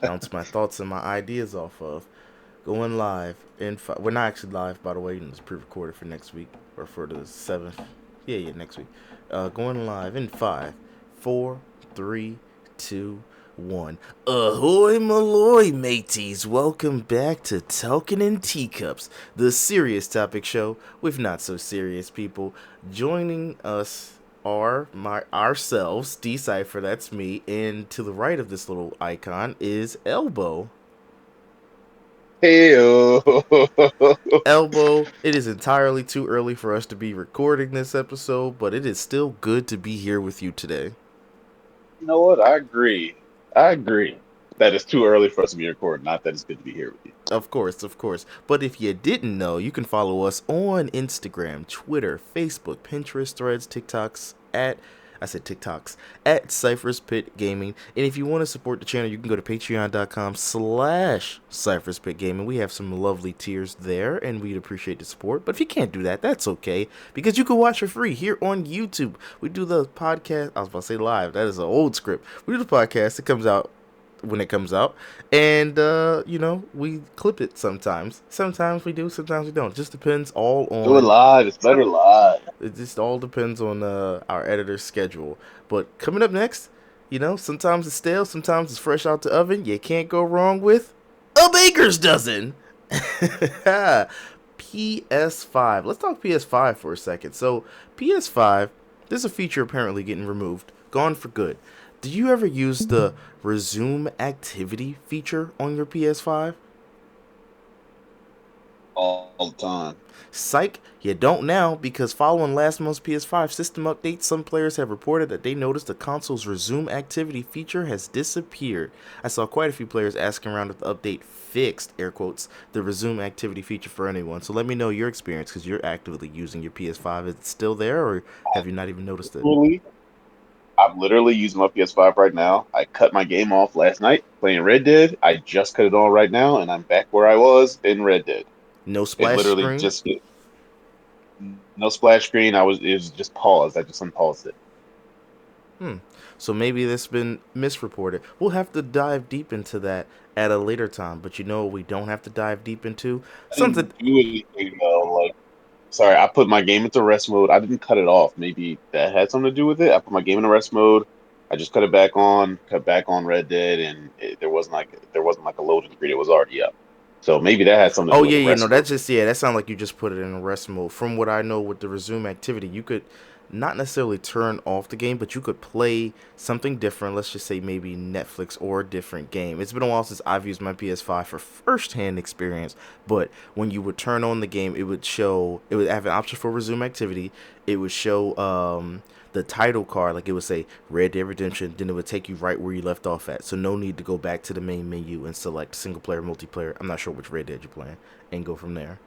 Bounce my thoughts and my ideas off of. Going live in we're not actually live, by the way. It's pre-recorded for next week or for the 7th. Yeah, next week. Going live in 5, 4, 3, 2, 1. Ahoy, Maloy, mateys! Welcome back to Talking in Teacups, the serious topic show with not so serious people. Joining us are ourselves, Decipher, that's me, and to the right of this little icon is Elbow. Hey, Elbow, it is entirely too early for us to be recording this episode, but it is still good to be here with you today. you know what? I agree. I agree that it's too early for us to be recording. Not that it's good to be here with you. Of course, of course. But if you didn't know, you can follow us on Instagram, Twitter, Facebook, Pinterest, Threads, TikToks I said TikToks at Cyphers Pit Gaming. And if you want to support the channel, you can go to patreon.com/Cyphers Pit Gaming. We have some lovely tiers there, and we'd appreciate the support. But if you can't do that, that's okay, because you can watch for free here on YouTube. We do the podcast. I was about to say live. That is an old script. We do the podcast. It comes out when it comes out, and we clip it sometimes we do, sometimes we don't, just depends all Do it on live. It's better live. it just all depends on our editor's schedule. But coming up next, sometimes it's stale, sometimes it's fresh out the oven. You can't go wrong with a baker's dozen. PS5, let's talk PS5 for a second. So PS5, there's a feature apparently getting removed, gone for good. Did you ever use the resume activity feature on your PS5? All the time. Psych, you don't now, because following last month's PS5 system update, some players have reported that they noticed the console's resume activity feature has disappeared. I saw quite a few players asking around if the update fixed, air quotes, the resume activity feature for anyone. So let me know your experience, because you're actively using your PS5. Is it still there, or have you not even noticed it? Literally, I'm literally using my PS5 right now. I cut my game off last night playing Red Dead. I just cut it on right now, and I'm back where I was in Red Dead. No It splash literally screen? just no splash screen. It was just paused. I just unpaused it. Hmm. So maybe this has been misreported. We'll have to dive deep into that at a later time. But you know what we don't have to dive deep into? I Something. didn't do anything though. Like, sorry, I put my game into rest mode. I didn't cut it off. Maybe that had something to do with it. I put my game into rest mode. I just cut it back on, cut back on Red Dead, and there wasn't like a loading screen. It was already up. So maybe that had something to Oh do with yeah, the yeah. No, rest mode. that's just, yeah. That sounds like you just put it in rest mode. From what I know, with the resume activity, you could not necessarily turn off the game, but you could play something different. Let's just say maybe Netflix or a different game. It's been a while since I've used my PS5 for first-hand experience, but when you would turn on the game, it would have an option for resume activity. It would show the title card, like it would say Red Dead Redemption, then it would take you right where you left off at. So no need to go back to the main menu and select single player, multiplayer. I'm not sure which Red Dead you're playing, and go from there.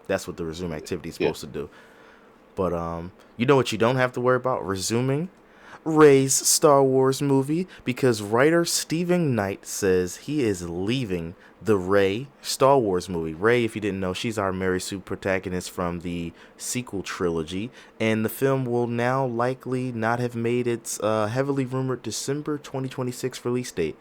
That's what the resume activity is Yeah. supposed to do. But you know what you don't have to worry about resuming? Ray's Star Wars movie, because writer Stephen Knight says he is leaving the Ray Star Wars movie. Ray, if you didn't know, she's our Mary Sue protagonist from the sequel trilogy, and the film will now likely not have made its heavily rumored December 2026 release date.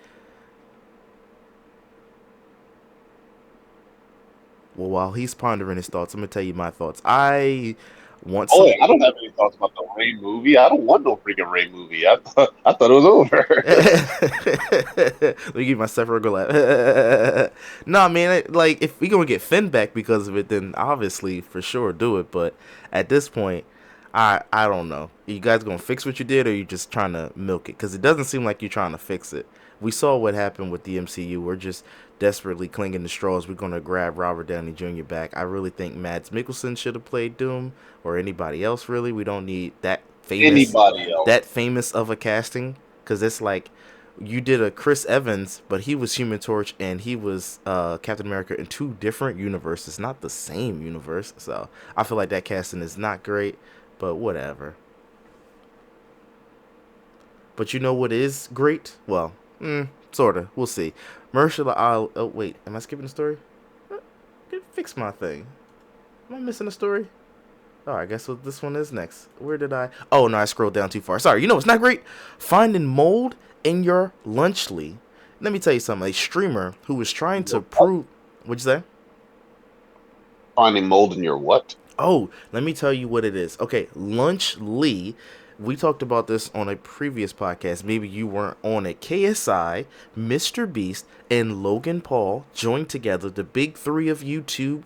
Well, while he's pondering his thoughts, I'm gonna tell you my thoughts. I want Oh, some. yeah, I don't have any thoughts about the Ray movie. I don't want no freaking Ray movie. I thought it was over. Let me give myself a laugh. Nah, man. Like, if we gonna get Finn back because of it, then obviously for sure do it. But at this point, I don't know. You guys gonna fix what you did, or you just trying to milk it? Because it doesn't seem like you're trying to fix it. We saw what happened with the MCU. We're just desperately clinging to straws. We're gonna grab Robert Downey Jr. back. I really think Mads Mikkelsen should have played Doom, or anybody else. Really, we don't need Anybody else? that famous of a casting, because it's like you did a Chris Evans, but he was Human Torch and he was Captain America in two different universes, not the same universe. So I feel like that casting is not great, but whatever. But you know what is great? Well, sorta. We'll see. Mahershala Ali. Oh wait, am I skipping the story? Fix my thing. Am I missing a story? Oh, I guess what this one is next. Where did I? Oh no, I scrolled down too far. Sorry. You know it's not great. Finding mold in your lunchly. Let me tell you something. A streamer who was trying to What? prove. What'd you say? Finding mold in your what? Oh, let me tell you what it is. Okay, Lunch Lee. We talked about this on a previous podcast. Maybe you weren't on it. KSI, Mr. Beast, and Logan Paul joined together. The big three of YouTubing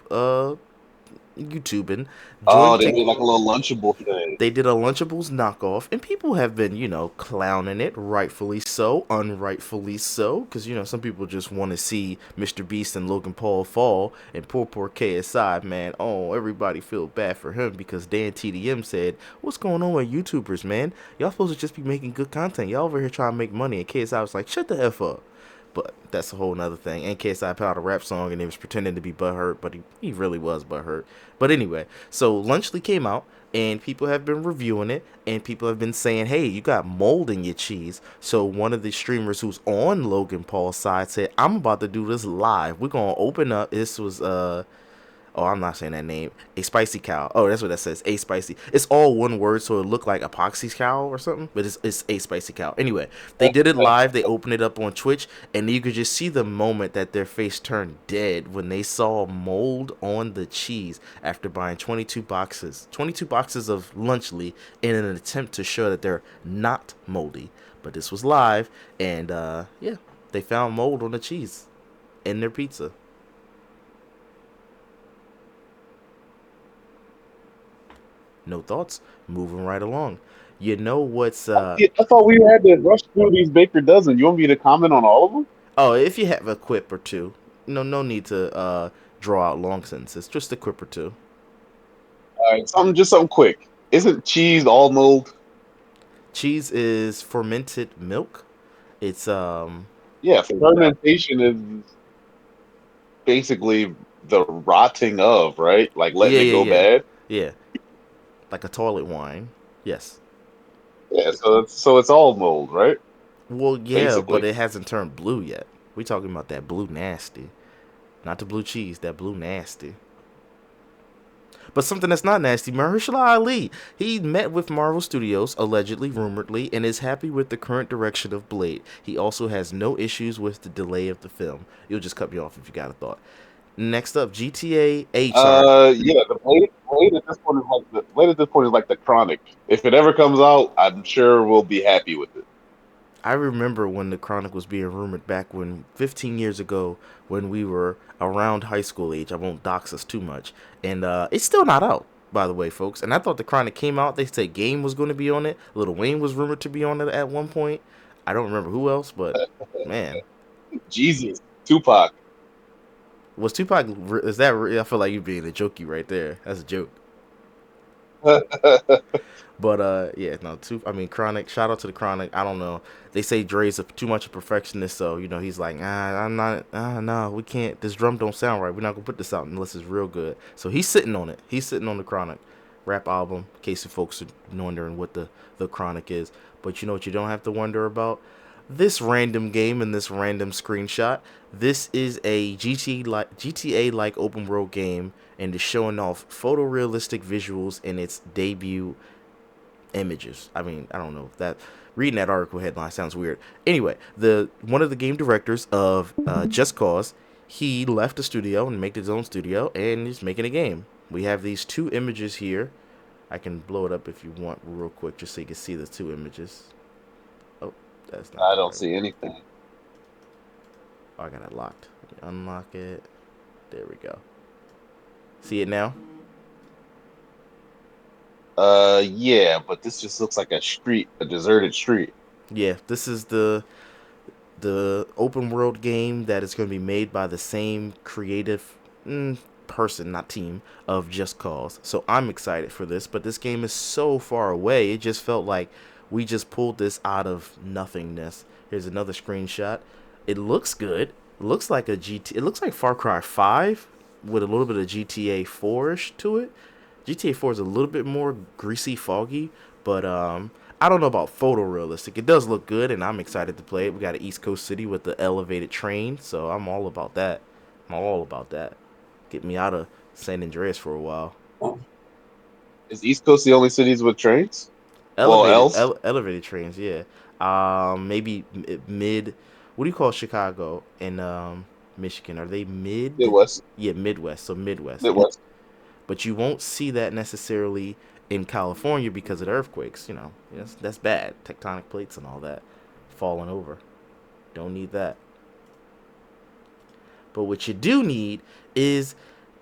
Oh, joined they to made like a little Lunchable thing. they did a Lunchables knockoff, and people have been, clowning it, rightfully so, unrightfully so, because, some people just want to see Mr. Beast and Logan Paul fall, and poor KSI, man, oh, everybody feel bad for him, because Dan TDM said, what's going on with YouTubers, man? Y'all supposed to just be making good content. Y'all over here trying to make money, and KSI was like, shut the F up. But that's a whole nother thing. And KSI put out a rap song and he was pretending to be butthurt, but he really was butthurt. But anyway, so Lunchley came out and people have been reviewing it and people have been saying, hey, you got mold in your cheese. So one of the streamers who's on Logan Paul's side said, I'm about to do this live. We're gonna open up. This was Oh, I'm not saying that name. A spicy cow. Oh, that's what that says. A spicy. It's all one word, so it looked like epoxy cow or something, but it's a spicy cow. Anyway, they did it live. They opened it up on Twitch, and you could just see the moment that their face turned dead when they saw mold on the cheese after buying 22 boxes of Lunchly in an attempt to show that they're not moldy. But this was live, and yeah, they found mold on the cheese in their pizza. No thoughts. Moving right along. You know what's Yeah, I thought we had to rush through these Baker dozen. You want me to comment on all of them? Oh, if you have a quip or two, no need to draw out long sentences. Just a quip or two. All right, something quick. Isn't cheese all mold? Cheese is fermented milk. It's Yeah, fermentation is basically the rotting of, right? Like letting yeah, it yeah, go yeah. bad. Yeah. Like a toilet wine. Yes. Yeah, so it's all mold, right? Well, yeah, but Basically. it hasn't turned blue yet. We talking about that blue nasty. Not the blue cheese, that blue nasty. But something that's not nasty, Mahershala Ali. He met with Marvel Studios, allegedly, rumoredly, and is happy with the current direction of Blade. He also has no issues with the delay of the film. You'll just cut me off if you got a thought. Next up, GTA H. Sorry. Yeah, the blade at this point is like the blade at this point is like the chronic. If it ever comes out, I'm sure we'll be happy with it. I remember when the Chronic was being rumored back when 15 years ago when we were around high school age. I won't dox us too much. And it's still not out, by the way, folks. And I thought the Chronic came out. They said Game was going to be on it. Lil Wayne was rumored to be on it at one point. I don't remember who else, but man, Jesus, Tupac. was Tupac? Is that? I feel like you being a jokey right there. That's a joke. But yeah, no, I mean, Chronic. Shout out to the Chronic. I don't know. They say Dre's too much a perfectionist, so he's like, I'm not. No, we can't. This drum don't sound right. We're not gonna put this out unless it's real good. So he's sitting on it. He's sitting on the Chronic rap album. In case you folks are wondering what the Chronic is, but you know what you don't have to wonder about. This random game and this random screenshot. This is a GTA like open world game and is showing off photorealistic visuals in its debut images. I mean, I don't know if that reading that article headline sounds weird. Anyway, the one of the game directors of Just Cause, he left the studio and made his own studio and he's making a game. We have these two images here. I can blow it up if you want real quick just so you can see the two images. Oh, that's not I the don't right see one. anything. Oh, I got it locked. Let me unlock it. There we go. See it now? Yeah, but this just looks like a street, a deserted street. Yeah, this is the open world game that is going to be made by the same creative person, not team, of Just Cause. So I'm excited for this, but this game is so far away. It just felt like we just pulled this out of nothingness. Here's another screenshot. It looks good. It looks like a GT. It looks like Far Cry 5 with a little bit of GTA 4ish to it. GTA 4 is a little bit more greasy, foggy, but I don't know about photorealistic. It does look good, and I'm excited to play it. We got an East Coast city with the elevated train, so I'm all about that. I'm all about that. Get me out of San Andreas for a while. Is East Coast the only cities with trains? Well, else Elevated trains, yeah. Maybe mid. What do you call Chicago and Michigan? Are they mid? Midwest, Yeah, Midwest. So Midwest, yeah. Midwest. But you won't see that necessarily in California because of the earthquakes. Yes, that's bad. Tectonic plates and all that falling over. Don't need that. But what you do need is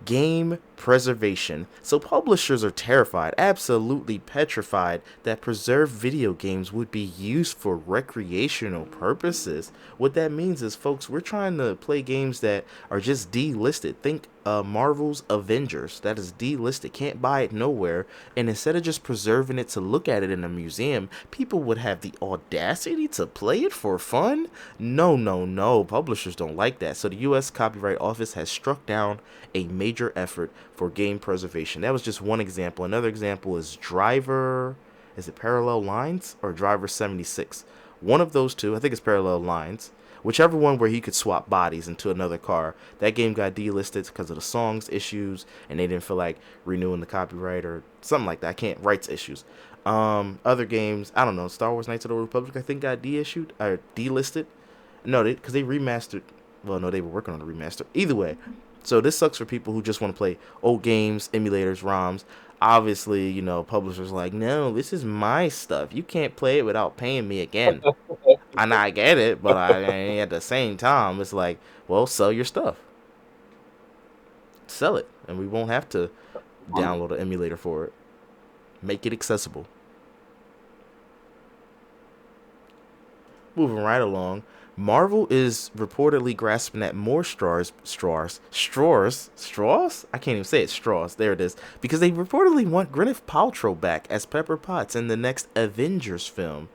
game preservation. So publishers are terrified, absolutely petrified, that preserved video games would be used for recreational purposes. What that means is, folks, we're trying to play games that are just delisted. Think Marvel's Avengers. That is delisted, can't buy it nowhere. And instead of just preserving it to look at it in a museum, people would have the audacity to play it for fun. No, no, no. Publishers don't like that. So the U.S. Copyright Office has struck down a major effort for game preservation. That was just one example. Another example is Driver. Is it Parallel Lines or Driver 76? One of those two. I think it's Parallel Lines. Whichever one where he could swap bodies into another car. That game got delisted because of the songs issues, and they didn't feel like renewing the copyright or something like that. I can't rights issues. Other games, I don't know. Star Wars Knights of the Old Republic, I think, got deissued or delisted. No, because they remastered. Well, no, they were working on a remaster. Either way, so this sucks for people who just want to play old games, emulators, ROMs. Obviously, publishers like, no, this is my stuff. You can't play it without paying me again. And I get it, but at the same time, it's like, well, sell your stuff, sell it, and we won't have to download an emulator for it. Make it accessible. Moving right along, Marvel is reportedly grasping at more straws. I can't even say it. Straws. There it is. Because they reportedly want Gwyneth Paltrow back as Pepper Potts in the next Avengers film.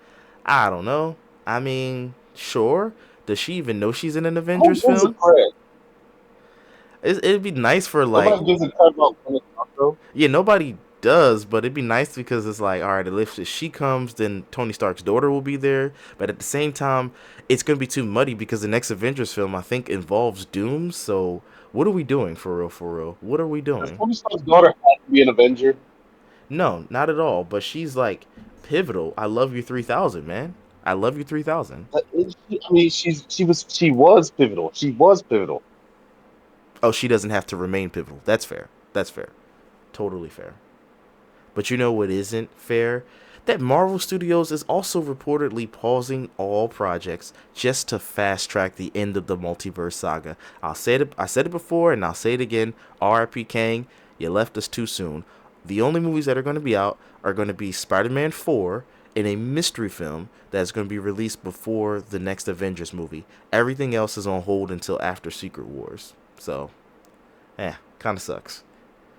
I don't know. I mean, sure. Does she even know she's in an Who Avengers gives a film? crap? It'd be nice for like, Nobody gives a crap about Gwyneth Paltrow. yeah, nobody does, but it'd be nice because it's like, all right, if she comes, then Tony Stark's daughter will be there. But at the same time, it's gonna be too muddy because the next Avengers film, I think, involves Doom. So what are we doing for real? For real, what are we Does doing? Tony Stark's daughter have to be an Avenger? No, not at all. But she's like pivotal. I love you 3000, man. I love you 3000. I mean, she was pivotal. She was pivotal. Oh, she doesn't have to remain pivotal. That's fair. That's fair. Totally fair. But you know what isn't fair? That Marvel Studios is also reportedly pausing all projects just to fast track the end of the multiverse saga. I said it before and I'll say it again. R.I.P. Kang, you left us too soon. The only movies that are going to be out are going to be Spider-Man 4 and a mystery film that's going to be released before the next Avengers movie. Everything else is on hold until after Secret Wars. So, kind of sucks.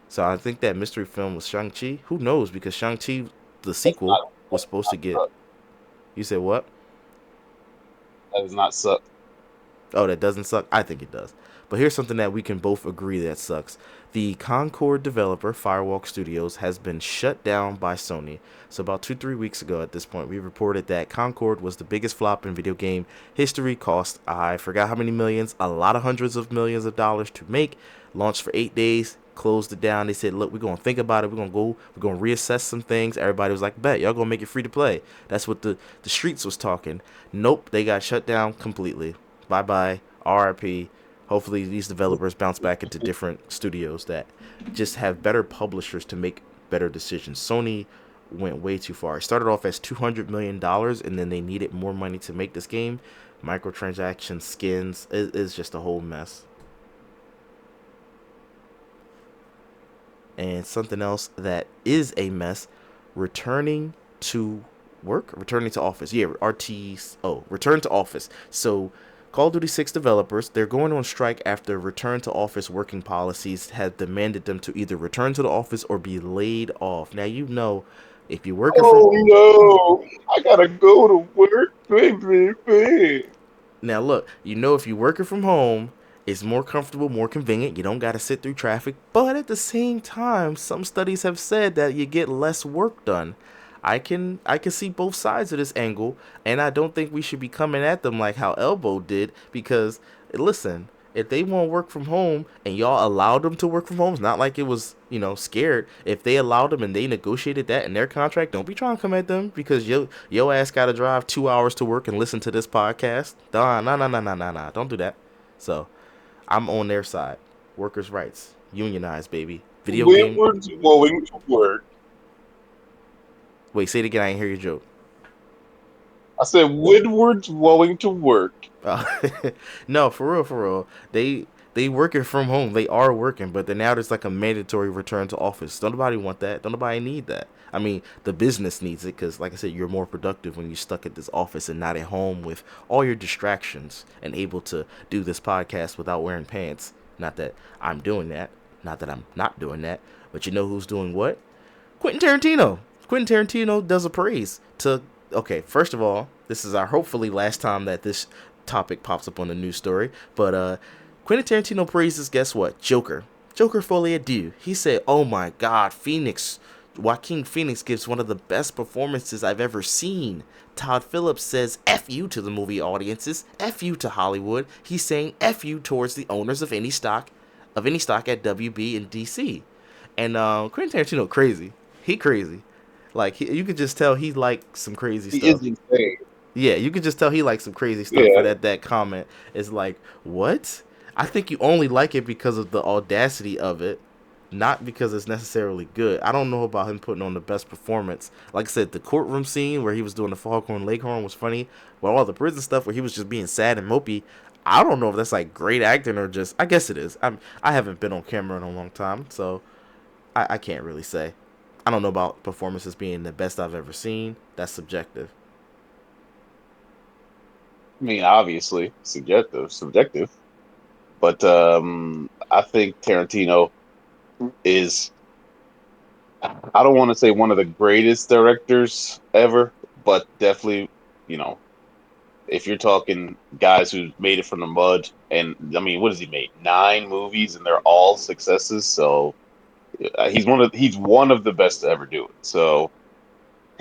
So I think that mystery film was Shang-Chi. Who knows? Because Shang-Chi, the That's sequel, not. was That's supposed to not get. suck. You said what? That does not suck. Oh, that doesn't suck? I think it does. But here's something that we can both agree that sucks. The Concord developer, Firewalk Studios, has been shut down by Sony. So about 2-3 weeks ago at this point, we reported that Concord was the biggest flop in video game history. Cost, I forgot how many millions, a lot of hundreds of millions of dollars to make. Launched for 8 days, closed it down. They said, look, we're going to think about it. We're going to reassess some things. Everybody was like, bet, y'all going to make it free to play. That's what the streets was talking. Nope, they got shut down completely. Bye bye. RIP. Hopefully these developers bounce back into different studios that just have better publishers to make better decisions. Sony went way too far. It started off as $200 million, and then they needed more money to make this game. Microtransactions, skins, is just a whole mess. And something else that is a mess, returning to returning to office. Yeah, return to office. So Call of Duty 6 developers, they're going on strike after return to office working policies have demanded them to either return to the office or be laid off. Now, if you're working from Oh no! I gotta go to work, baby. Now look, if you're working from home, it's more comfortable, more convenient. You don't got to sit through traffic. But at the same time, some studies have said that you get less work done. I can see both sides of this angle, and I don't think we should be coming at them like how Elbow did because listen, If they want to work from home and y'all allowed them to work from home, it's not like it was, scared. If they allowed them and they negotiated that in their contract, don't be trying to come at them because your ass got to drive 2 hours to work and listen to this podcast. Nah, nah, nah, nah, nah, nah, nah. Don't do that. So I'm on their side. Workers' rights, unionize, baby. Video game. Woodward's going to work. Wait, say it again. I didn't hear your joke. I said Woodward's going to work. Uh, no, for real, for real. They working from home. They are working, but then now there's like a mandatory return to office. Don't nobody want that. Don't nobody need that. I mean, the business needs it because, like I said, you're more productive when you're stuck at this office and not at home with all your distractions and able to do this podcast without wearing pants. Not that I'm doing that. Not that I'm not doing that. But you know who's doing what? Quentin Tarantino. Quentin Tarantino does a praise to. Okay, first of all, this is our hopefully last time that this topic pops up on the news story. But Quentin Tarantino praises, guess what? Joker. Joker Folie à Deux. He said, "Oh my God, Phoenix. Joaquin Phoenix gives one of the best performances I've ever seen." Todd Phillips says F you to the movie audiences, F you to Hollywood. He's saying F you towards the owners of any stock at WB and DC. And Quentin Tarantino crazy. He crazy. Like you could just tell he like some crazy He is stuff. insane. Yeah, you could just tell he likes some crazy stuff for Yeah, that comment. Is like, what? I think you only like it because of the audacity of it, not because it's necessarily good. I don't know about him putting on the best performance. Like I said, the courtroom scene where he was doing the foghorn leghorn was funny, but all the prison stuff where he was just being sad and mopey, I don't know if that's like great acting or just. I guess it is. I haven't been on camera in a long time, so I can't really say. I don't know about performances being the best I've ever seen. That's subjective. I mean, obviously subjective, but I think Tarantino is. I don't want to say one of the greatest directors ever, but definitely, you know, if you're talking guys who made it from the mud, and I mean, what has he made? 9 movies, and they're all successes. So he's one of the best to ever do it. So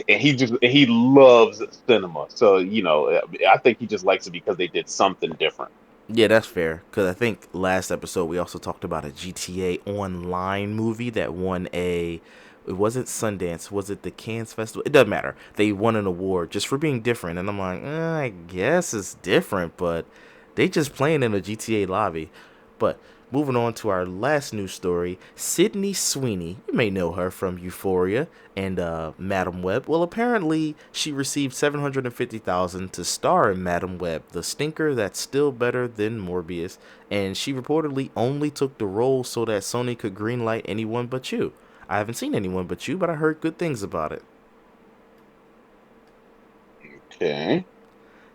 and he loves cinema. So I think he just likes it because they did something different. Yeah, that's fair. Because I think last episode we also talked about a GTA Online movie that won a. It wasn't Sundance. Was it the Cannes Festival? It doesn't matter. They won an award just for being different. And I'm like, I guess it's different, but they just playing in a GTA lobby. But moving on to our last news story, Sydney Sweeney. You may know her from Euphoria and Madam Web. Well, apparently she received $750,000 to star in Madam Web, the stinker that's still better than Morbius, and she reportedly only took the role so that Sony could greenlight Anyone But You. I haven't seen Anyone But You, but I heard good things about it. Okay.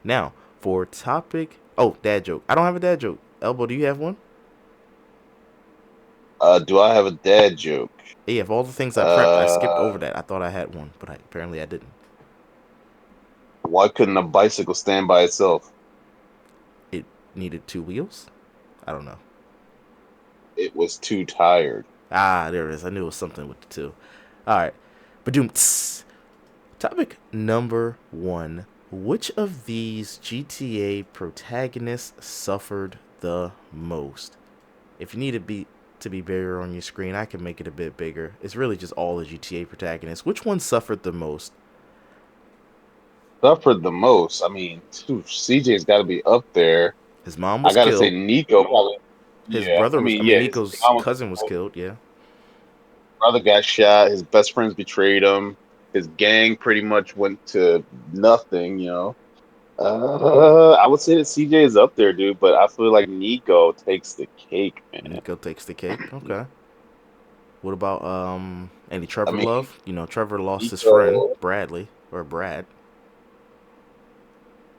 Now, for topic, oh, dad joke. I don't have a dad joke. Elbow, do you have one? Do I have a dad joke? Yeah, of all the things I prepped, I skipped Uh, over that. I thought I had one, but apparently I didn't. why couldn't a bicycle stand by itself? It needed two wheels? I don't know. It was too tired. Ah, there it is. I knew it was something with the two. All right. Badoom. Topic number one. Which of these GTA protagonists suffered the most? If you need to be bigger on your screen, I can make it a bit bigger. It's really just all the GTA protagonists. Which one suffered the most? Suffered the most. I mean, CJ's got to be up there. His mom I was got to say killed. Nico probably. His Yeah, brother was. I mean, yeah, his Nico's mom was cousin was killed. killed. Yeah. Brother got shot. His best friends betrayed him. His gang pretty much went to nothing. I would say that CJ is up there, dude, but I feel like Nico takes the cake, man. Nico takes the cake. Okay. What about any I Trevor mean, Love? Trevor lost his friend Nico, Bradley or Brad.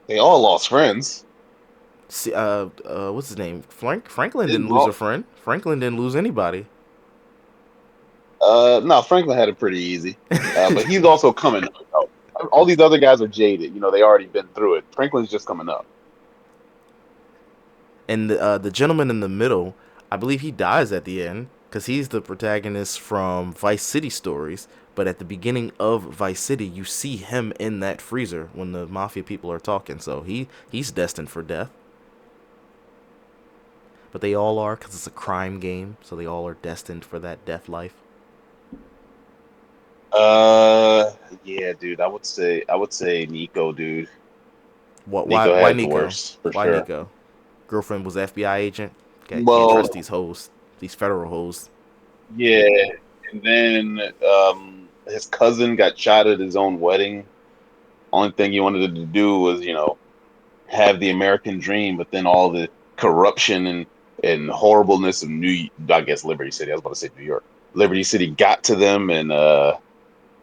they all lost friends. See, what's his name? Franklin They didn't lose a lost. friend. Franklin didn't lose anybody. No, Franklin had it pretty easy, but he's also coming up. All these other guys are jaded. They already been through it. Franklin's just coming up. And the gentleman in the middle, I believe he dies at the end because he's the protagonist from Vice City stories. But at the beginning of Vice City, you see him in that freezer when the mafia people are talking. So he's destined for death. but they all are because it's a crime game, so they all are destined for that death life. Uh, yeah, dude. I would say Nico, dude. What? Why? Nico Why had the Nico? worst for Why sure. Nico? Girlfriend was FBI agent. Can't trust Well, these hoes. These federal hoes. yeah, and then his cousin got shot at his own wedding. Only thing he wanted to do was, have the American dream, but then all the corruption and horribleness of I guess Liberty City. I was about to say New York. Liberty City got to them, and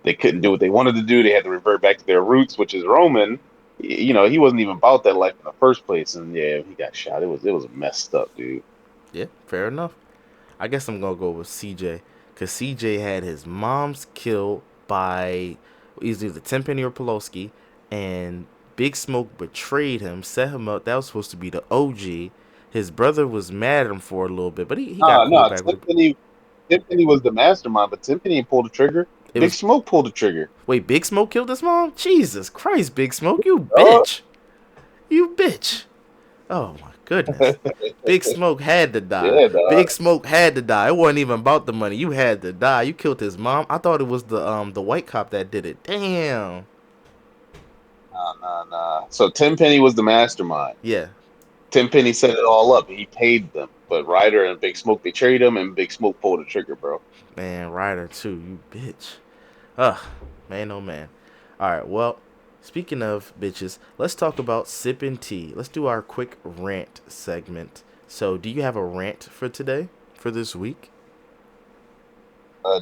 they couldn't do what they wanted to do. They had to revert back to their roots, which is Roman. He wasn't even about that life in the first place, and yeah, he got shot. It was messed up, dude. Yeah, fair enough. I guess I'm gonna go with CJ, cause CJ had his mom's killed by either Tenpenny or Pulowski, and Big Smoke betrayed him, set him up. That was supposed to be the OG. His brother was mad at him for a little bit, but he got cool No, back with him. Timpani was the mastermind, but Timpani pulled the trigger. It Big was Smoke pulled the trigger. wait, Big Smoke killed his mom? Jesus Christ, Big Smoke, you Oh, bitch, you bitch. Oh my goodness. Big Smoke had to die. yeah, dog. Big Smoke had to die. It wasn't even about the money. You had to die. You killed his mom. I thought it was the white cop that did it. Damn. Nah, nah, nah. So Tenpenny was the mastermind. Yeah, Tenpenny set it all up. He paid them, but Ryder and Big Smoke betrayed him, and Big Smoke pulled the trigger, bro. man, Ryder too. You bitch. Ugh, man, oh man. All right. Well, speaking of bitches, let's talk about sipping tea. Let's do our quick rant segment. So, do you have a rant for today? For this week?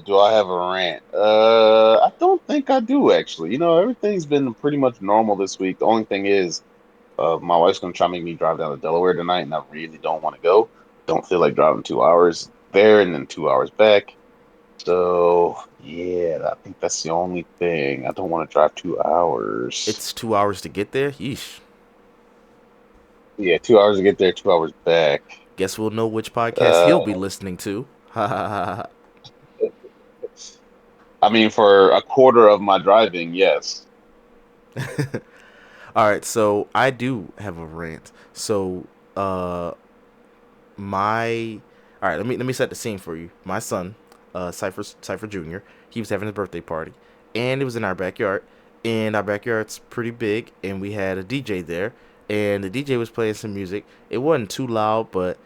Do I have a rant? I don't think I do actually. Everything's been pretty much normal this week. The only thing is, my wife's gonna try to make me drive down to Delaware tonight, and I really don't want to go. Don't feel like driving 2 hours there and then 2 hours back. So yeah, I think that's the only thing. I don't want to drive 2 hours. It's 2 hours to get there. Yeesh. Yeah, 2 hours to get there, 2 hours back. Guess we'll know which podcast Uh, he'll be listening to. Ha ha ha ha. I mean, for a quarter of my driving, yes. All right, so I do have a rant. So, uh, my all right. Let me set the scene for you. My son, Cipher Junior, he was having his birthday party, and it was in our backyard. And our backyard's pretty big, and we had a DJ there, and the DJ was playing some music. It wasn't too loud, but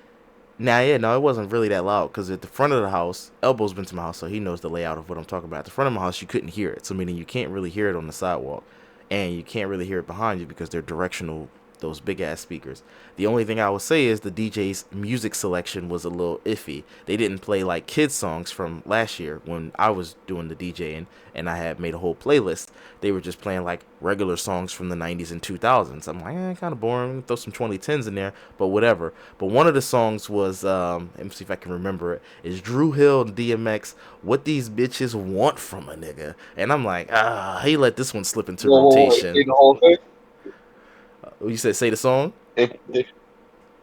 nah, yeah, no, it wasn't really that loud because at the front of the house, Elbo's been to my house, so he knows the layout of what I'm talking about. At the front of my house, you couldn't hear it, so meaning you can't really hear it on the sidewalk, and you can't really hear it behind you because they're directional, those big ass speakers. The only thing I would say is the DJ's music selection was a little iffy. They didn't play like kids songs from last year when I was doing the DJing and I had made a whole playlist. They were just playing like regular songs from the 90s and 2000s. I'm like, kind of boring. Throw some 2010s in there, but whatever. But one of the songs was, let me see if I can remember it, is Drew Hill and DMX, What These Bitches Want From a Nigga. And I'm like, he let this one slip into Whoa, whoa, whoa! He rotation. played the whole thing. You said say the song? If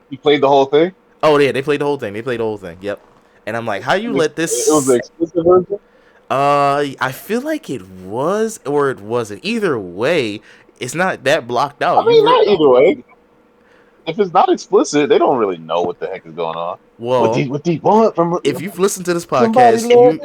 he played the whole thing, Oh yeah, they played the whole thing. They played the whole thing. Yep. And I'm like, how you let it was the this? explicit version. I feel like it was or it wasn't. Either way, it's not that blocked I out. mean, not either way. If it's not explicit, they don't really know what the heck is going on. Well, What do you want from if you've listened to this somebody? podcast, Let me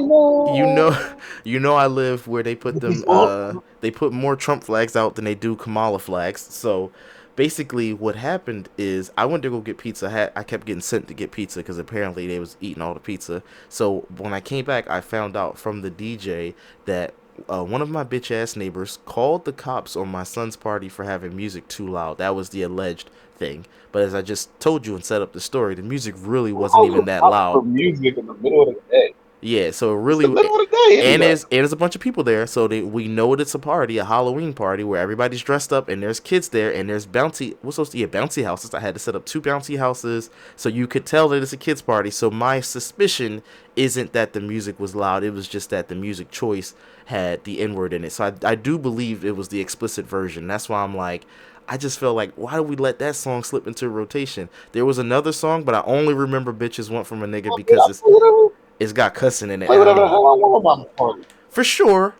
you know know. you know I live where they put What do you them want? they put more Trump flags out than they do Kamala flags. So basically what happened is I went to go get pizza. I kept getting sent to get pizza because apparently they was eating all the pizza. So when I came back, I found out from the DJ that one of my bitch ass neighbors called the cops on my son's party for having music too loud. That was the alleged thing. But as I just told you and set up the story, the music really wasn't Calls even the that cops loud. for music in the middle of the day. Yeah, so it It's the really, middle of the day anyway. and there's a bunch of people there, so we know it's a party, a Halloween party where everybody's dressed up, and there's kids there, and there's bouncy houses. I had to set up two bouncy houses so you could tell that it's a kids party. So my suspicion isn't that the music was loud; it was just that the music choice had the N word in it. So I do believe it was the explicit version. That's why I'm like. I just felt like, why do we let that song slip into rotation? There was another song, but I only remember "Bitches Want from a Nigga" I mean, because it's got cussing in it, play and whatever the I'm hell I want on my party. for sure,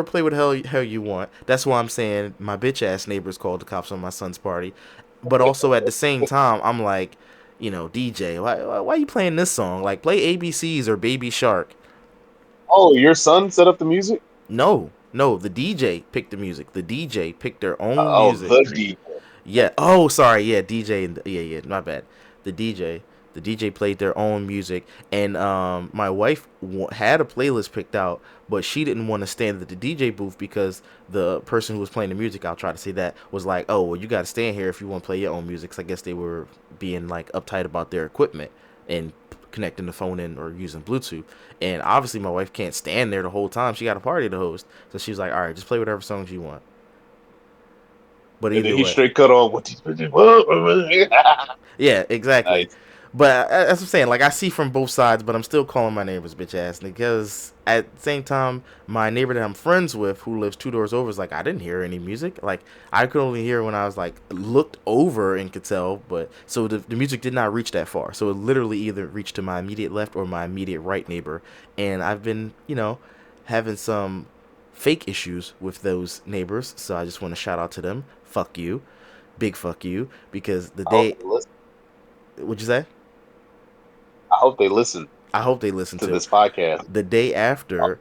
play what hell you want. That's why I'm saying my bitch ass neighbors called the cops on my son's party, but also at the same time, I'm like, DJ, why you playing this song? Like, play ABCs or Baby Shark. Oh, your son set up the music? No, no, the DJ picked the music. The DJ picked their own Oh, music. the DJ. Yeah. Oh, sorry. Yeah, DJ. Yeah. My bad. The DJ. The DJ played their own music, and my wife had a playlist picked out, but she didn't want to stand at the DJ booth because the person who was playing the music, I'll try to say that, was like, "Oh, well, you got to stand here if you want to play your own music." So I guess they were being like uptight about their equipment and connecting the phone in or using Bluetooth. And obviously, my wife can't stand there the whole time. She got a party to host, so she was like, "All right, just play whatever songs you want." But And then either he way, straight cut off what these bitches. yeah, exactly. Nice. But as I'm saying, like I see from both sides, but I'm still calling my neighbors bitch ass because at the same time, my neighbor that I'm friends with, who lives two doors over, is like, I didn't hear any music. Like I could only hear when I was like looked over and could tell, but so the music did not reach that far. So it literally either reached to my immediate left or my immediate right neighbor, and I've been, having some fake issues with those neighbors. So I just want to shout out to them. Fuck you, big fuck you, because the I hope day, they listen. what'd you say? I hope they listen I hope they listen to to. this podcast. The day after,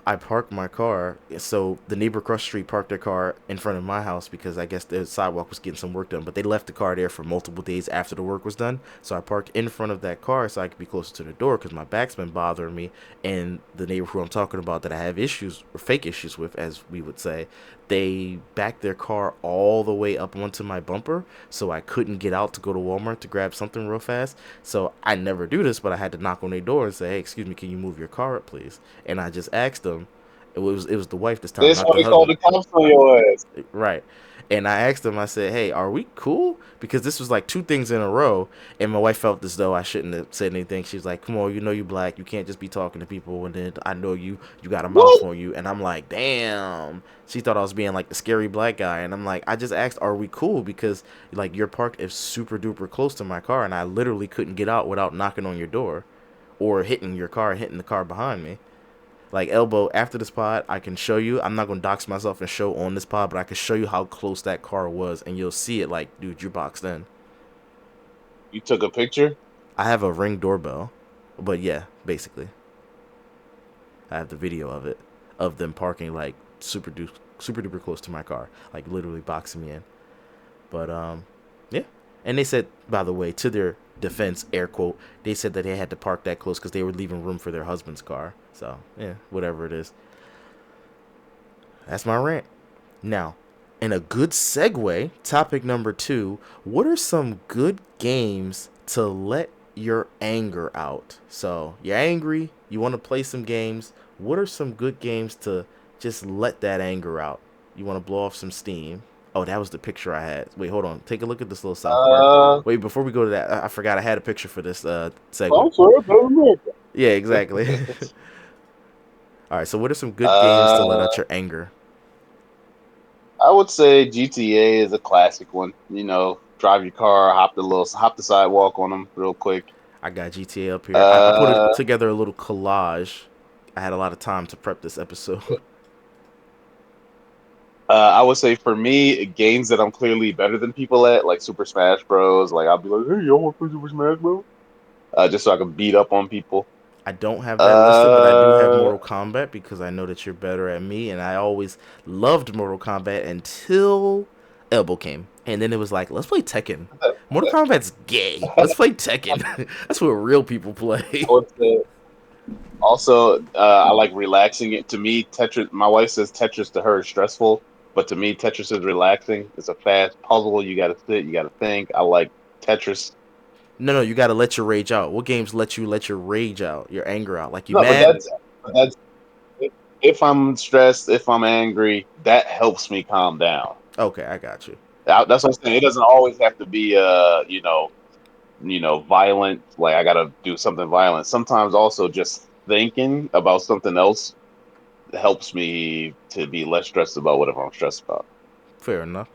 I parked my car. So the neighbor across the street parked their car in front of my house because I guess the sidewalk was getting some work done. But they left the car there for multiple days after the work was done. So I parked in front of that car so I could be closer to the door because my back's been bothering me. And the neighbor who I'm talking about that I have issues or fake issues with, as we would say, they backed their car all the way up onto my bumper, so I couldn't get out to go to Walmart to grab something real fast. So I never do this, but I had to knock on their door and say, "Hey, excuse me, can you move your car up, please?" And I just asked them. It was the wife this time, That's not why the they call husband. the cops on your ass. Right. And I asked him, I said, "Hey, are we cool?" Because this was like two things in a row. And my wife felt as though I shouldn't have said anything. She was like, "Come on, you know you black. You can't just be talking to people. And then I know you got a mouth What? on you." And I'm like, damn. She thought I was being like the scary black guy. And I'm like, I just asked, "Are we cool?" Because like your park is super duper close to my car. And I literally couldn't get out without knocking on your door or hitting your car, hitting the car behind me. Like elbow after this pod, I can show you. I'm not gonna dox myself and show on this pod, but I can show you how close that car was, and you'll see it. Like, dude, you're boxed in. You took a picture? I have a Ring doorbell, but yeah, basically, I have the video of it, of them parking like super duper close to my car, like literally boxing me in. But yeah. And they said, by the way, to their defense, air quote, they said that they had to park that close because they were leaving room for their husband's car. So yeah, whatever it is. That's my rant. Now, in a good segue, topic number two, what are some good games to let your anger out? So, you're angry, you want to play some games. What are some good games to just let that anger out? You want to blow off some steam. Oh, that was the picture I had. Wait, hold on. Take a look at this little South Park. Uh, Wait, before we go to that, I forgot I had a picture for this segment. I'm sorry, America. Yeah, exactly. All right, so what are some good games to let uh, out your anger? I would say GTA is a classic one. You know, drive your car, hop the sidewalk on them real quick. I got GTA up here. I put it Uh, together a little collage. I had a lot of time to prep this episode. I would say for me, games that I'm clearly better than people at, like Super Smash Bros. Like I'll be like, "Hey, y'all want to play Super Smash Bros?" Just so I can beat up on people. I don't have that listed, but I do have Uh, Mortal Kombat because I know that you're better at me, and I always loved Mortal Kombat until Elbow came, and then it was like, let's play Tekken. Mortal Kombat's gay. Let's play Tekken. That's what real people I play. would say also, I like relaxing it. To me, Tetris. My wife says Tetris to her is stressful, but to me, Tetris is relaxing. It's a fast puzzle. You got to sit. You got to think. I like Tetris. No, no, you gotta let your rage out. What games let you let your rage out, your anger out? Like you No, mad? but that's if I'm stressed, if I'm angry, that helps me calm down. Okay, I got you. That's what I'm saying. It doesn't always have to be, violent. Like I got to do something violent. Sometimes also just thinking about something else helps me to be less stressed about whatever I'm stressed about. Fair enough.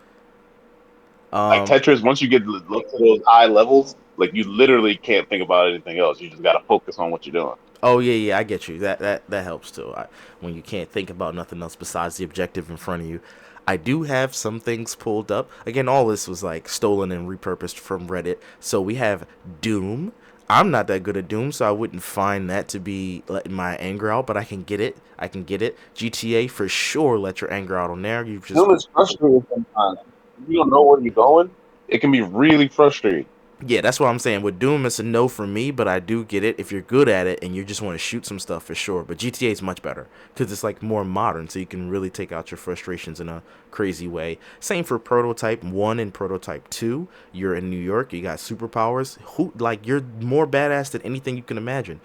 Like Um, Tetris, once you get look to those high levels, like you literally can't think about anything else. You just got to focus on what you're doing. Oh yeah, yeah, I get you. That helps too. When you can't think about nothing else besides the objective in front of you. I do have some things pulled up. Again, all this was like stolen and repurposed from Reddit. So we have Doom. I'm not that good at Doom, so I wouldn't find that to be letting my anger out, but I can get it. I can get it. GTA for sure let your anger out on there. You just Doom is frustrating sometimes. If you don't know where you're going, it can be really frustrating. yeah, that's what I'm saying. With Doom, it's a no for me, but I do get it if you're good at it and you just want to shoot some stuff for sure. But GTA is much better because it's like more modern, so you can really take out your frustrations in a crazy way. Same for Prototype 1 and Prototype 2. You're in New York, you got superpowers. Who like you're more badass than anything you can imagine.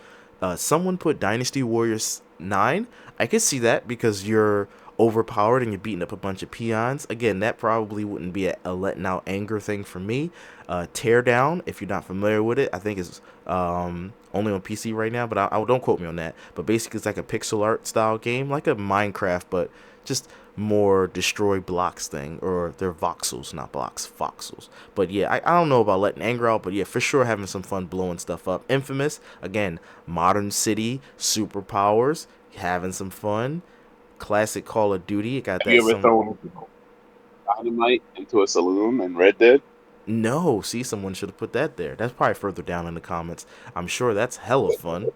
Someone put Dynasty Warriors 9. I could see that because you're overpowered and you're beating up a bunch of peons. Again, that probably wouldn't be a letting out anger thing for me. Teardown, if you're not familiar with it, I think it's only on PC right now, but I don't quote me on that. But basically, it's like a pixel art style game, like a Minecraft, but just more destroy blocks thing, or they're voxels, not blocks, voxels. But yeah, I don't know about letting anger out, but yeah, for sure having some fun blowing stuff up. Infamous, again, modern city, superpowers, having some fun. Classic Call of Duty, it got Have that you ever some. thrown dynamite into a saloon in Red Dead? No, see, someone should have put that there. That's probably further down in the comments. I'm sure that's hella fun.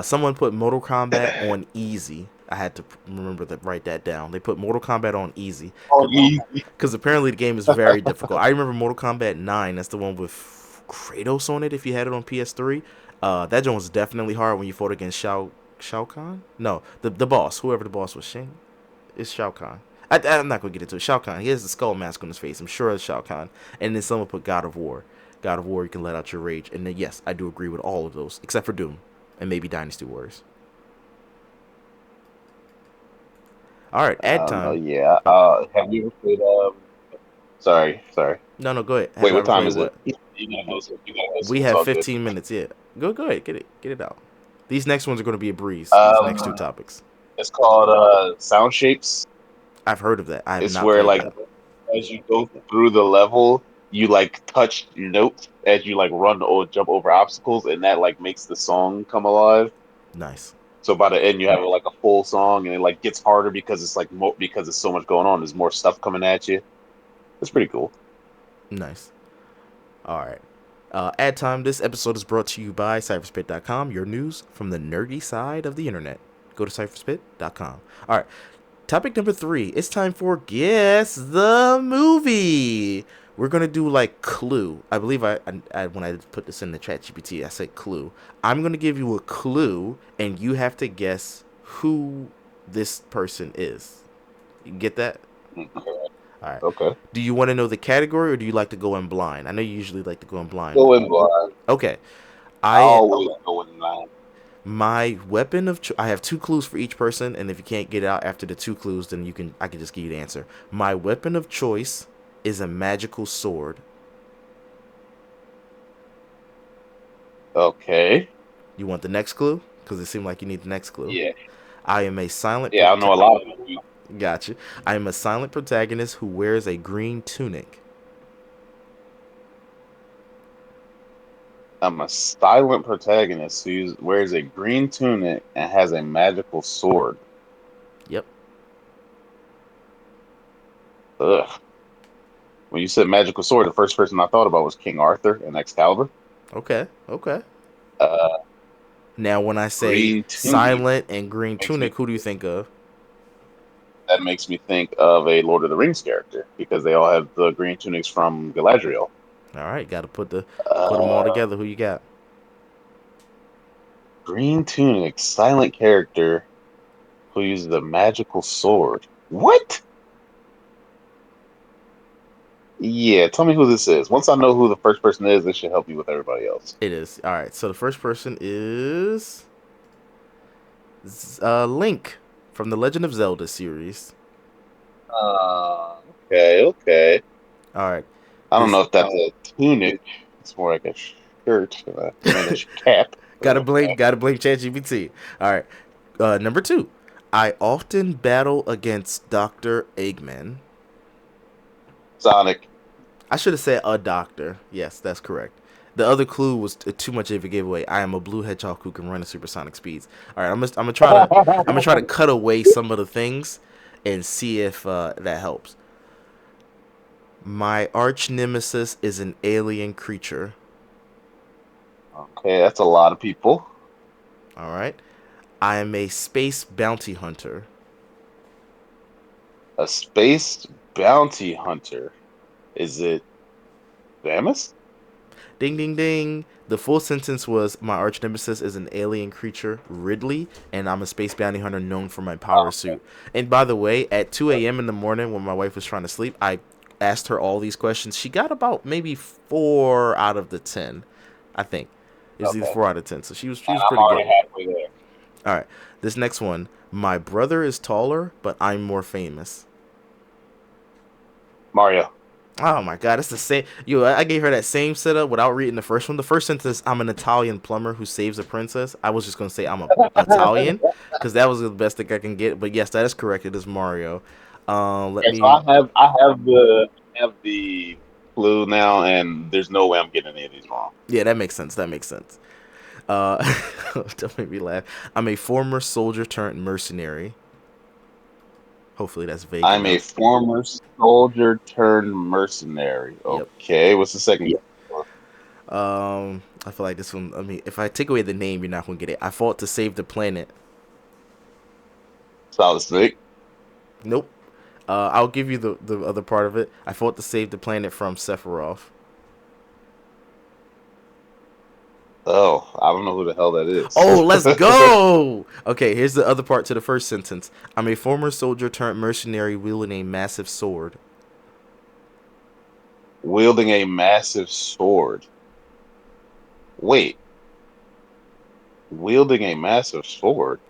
Someone put Mortal Kombat on easy. I had to remember to write that down. They put Mortal Kombat on easy Oh, easy. because apparently the game is very difficult. I remember Mortal Kombat 9. That's the one with Kratos on it. If you had it on PS3, that one was definitely hard when you fought against Shao Kahn. No, the boss, whoever the boss was, Shang. It's Shao Kahn. I'm not gonna get into it. Shao Kahn. He has the skull mask on his face. I'm sure it's Shao Kahn. And then someone put God of War. God of War, you can let out your rage. And then yes, I do agree with all of those except for Doom and maybe Dynasty Warriors. All right, I ad don't know. time. Yeah. Oh Have you ever played? Sorry, sorry. no, go ahead. Wait, Have I what ever time played is it? what? You gotta go. So you gotta go We soon. It's have all good. 15 minutes. Yeah, go ahead. Get it out. These next ones are gonna be a breeze. These next two Um, topics. it's called Sound Shapes. I've heard of that. I have It's not where played like that. as you go through the level, you like touch notes as you like run or jump over obstacles, and that like makes the song come alive. Nice, So by the end, you have like a full song, and it like gets harder because it's like because there's so much going on. There's more stuff coming at you. It's pretty cool. nice. All right. Ad time. This episode is brought to you by cypherspit.com, your news from the nerdy side of the internet. Go to cypherspit.com. All right. Topic number 3. It's time for Guess the Movie. We're going to do like Clue. I believe when I put this in the chat GPT, I said Clue. I'm going to give you a clue, and you have to guess who this person is. You get that? Okay. All right. Okay. Do you want to know the category, or do you like to go in blind? I know you usually like to go in blind, Go but in blind. okay. I I always go in blind. my weapon of I have 2 clues for each person, and if you can't get out after the 2 clues, then I can just give you the answer. My weapon of choice is a magical sword. Okay. You want the next clue? Because it seemed like you need the next clue. Yeah. I am a silent Yeah. I know a lot of people. Gotcha. I am a silent protagonist who wears a green tunic. I'm a silent protagonist who wears a green tunic and has a magical sword. Yep. Ugh. When you said magical sword, the first person I thought about was King Arthur and Excalibur. Okay. Okay. Uh, Now, when I say green tunic silent and green makes me tunic, who do you think of? that makes me think of a Lord of the Rings character because they all have the green tunics from Galadriel. All right, got to put them all Uh, together. Who you got? green tunic, silent character who uses a magical sword. What? Yeah, tell me who this is. Once I know who the first person is, this should help you with everybody else. It is. All right. So the first person is Link from the Legend of Zelda series. Okay, okay. All right. I don't This know if that's a tunic. It's more like a shirt and a cap. Okay. gotta blame ChatGPT. All right. Number 2. I often battle against Doctor Eggman. Sonic. I should have said a doctor. Yes, that's correct. The other clue was too much of a giveaway. I am a blue hedgehog who can run at supersonic speeds. All right, I'm gonna try to cut away some of the things. and see if that helps. My arch nemesis is an alien creature. Okay, that's a lot of people. All right. I am a space bounty hunter. A space bounty hunter. Is it Samus? Ding, ding, ding. The full sentence was my arch nemesis is an alien creature, Ridley, and I'm a space bounty hunter known for my power Oh, suit. And by the way, at 2 a.m. in the morning when my wife was trying to sleep, I asked her all these questions. She got about maybe 4 out of the 10, I think. It was either okay. 4 out of 10, so she was I'm pretty already good. halfway there. All right, this next one. My brother is taller, but I'm more famous. Mario. Oh my god, it's the same. I gave her that same setup without reading the first one. The first sentence, I'm an Italian plumber who saves a princess. I was just gonna say I'm a Italian because that was the best thing I can get. But yes, that is correct. It is Mario. Let Okay, so me. I have the clue now, and there's no way I'm getting any of these wrong. Yeah, that makes sense. That makes sense. Uh, don't make me laugh. I'm a former soldier turned mercenary. Hopefully that's vague I'm a enough. former soldier turned mercenary. Yep. Okay, what's the second? Yeah. I feel like this one. I mean, if I take away the name, you're not gonna get it. I fought to save the planet. Solid Snake. Nope. I'll give you the other part of it. I fought to save the planet from Sephiroth. Oh, I don't know who the hell that is. Oh, let's go! Okay, here's the other part to the first sentence. I'm a former soldier turned mercenary wielding a massive sword. Wielding a massive sword. Wait, wielding a massive sword?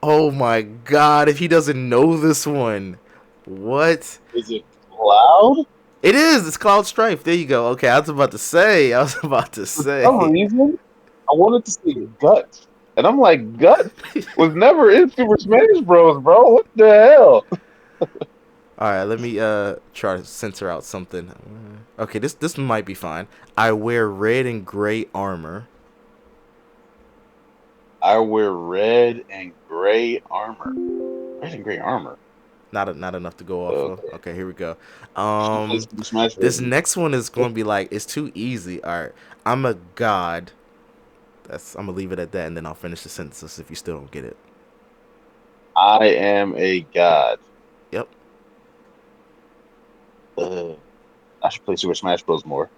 Oh my god, if he doesn't know this one. What? Is it Cloud? It is! It's Cloud Strife. There you go. Okay, I was about to say. I was about to For some say. reason, I wanted to say Guts. And I'm like, Guts was never in Super Smash Bros, bro. What the hell? Alright, let me try to censor out something. Okay, this might be fine. I wear red and gray armor. I wear red and gray armor. Red and gray armor. Not enough to go off of. Okay. Okay, here we go. I should play Super Smash This Bros. next one is going to be like it's too easy. All right, I'm a god. I'm gonna leave it at that, and then I'll finish the sentence if you still don't get it. I am a god. Yep. Uh, I should play Super Smash Bros. More.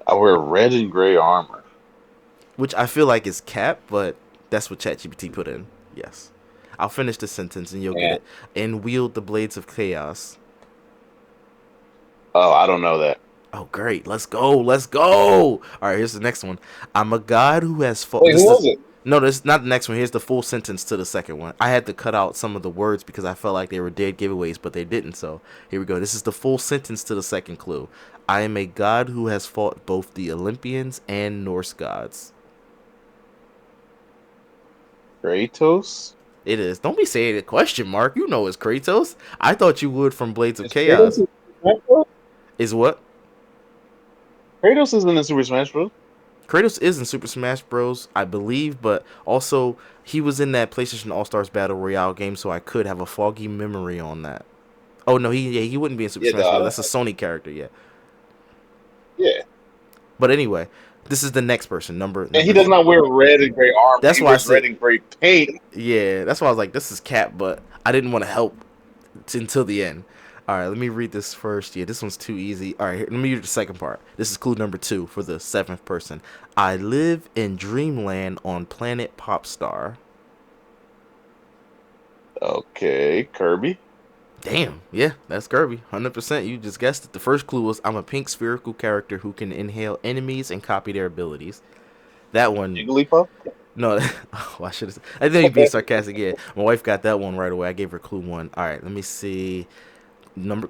I wear red and gray armor. Which I feel like is cap, but that's what ChatGPT put in. Yes. I'll finish the sentence and you'll get And it. And wield the blades of chaos. oh, I don't know that. Oh, great. Let's go. Let's go. All right, here's the next one. I'm a god who has fought. Wait, who This was is. it? No, this is not the next one. Here's the full sentence to the second one. I had to cut out some of the words because I felt like they were dead giveaways, but they didn't. So here we go. This is the full sentence to the second clue. I am a god who has fought both the Olympians and Norse gods. Kratos? It is. Don't be saying a question mark. You know it's Kratos. I thought you would from Blades of Is Kratos Chaos. in Super Smash Bros? Is what? Kratos isn't in Super Smash Bros. Kratos is in Super Smash Bros. I believe, but also he was in that PlayStation All Stars Battle Royale game, so I could have a foggy memory on that. Oh no, he wouldn't be in Super Yeah, Smash Bros. dog. That's a Sony character, yeah. Yeah. But anyway, this is the next person. Number And he number. does not wear red and gray armor. That's He why I wears said red and gray paint. yeah. That's why I was like, this is Cap, but I didn't want to help until the end. All right, let me read this first. Yeah, this one's too easy. All right, let me read the second part. This is clue number 2 for the seventh person. I live in Dreamland on planet Popstar. Okay, Kirby. Damn, yeah, that's Kirby. 100%. You just guessed it. The first clue was I'm a pink spherical character who can inhale enemies and copy their abilities. That one, Jigglypuff. no, oh, I should have. I think he's being sarcastic. Yeah, my wife got that one right away. I gave her clue 1. All right, let me see. Number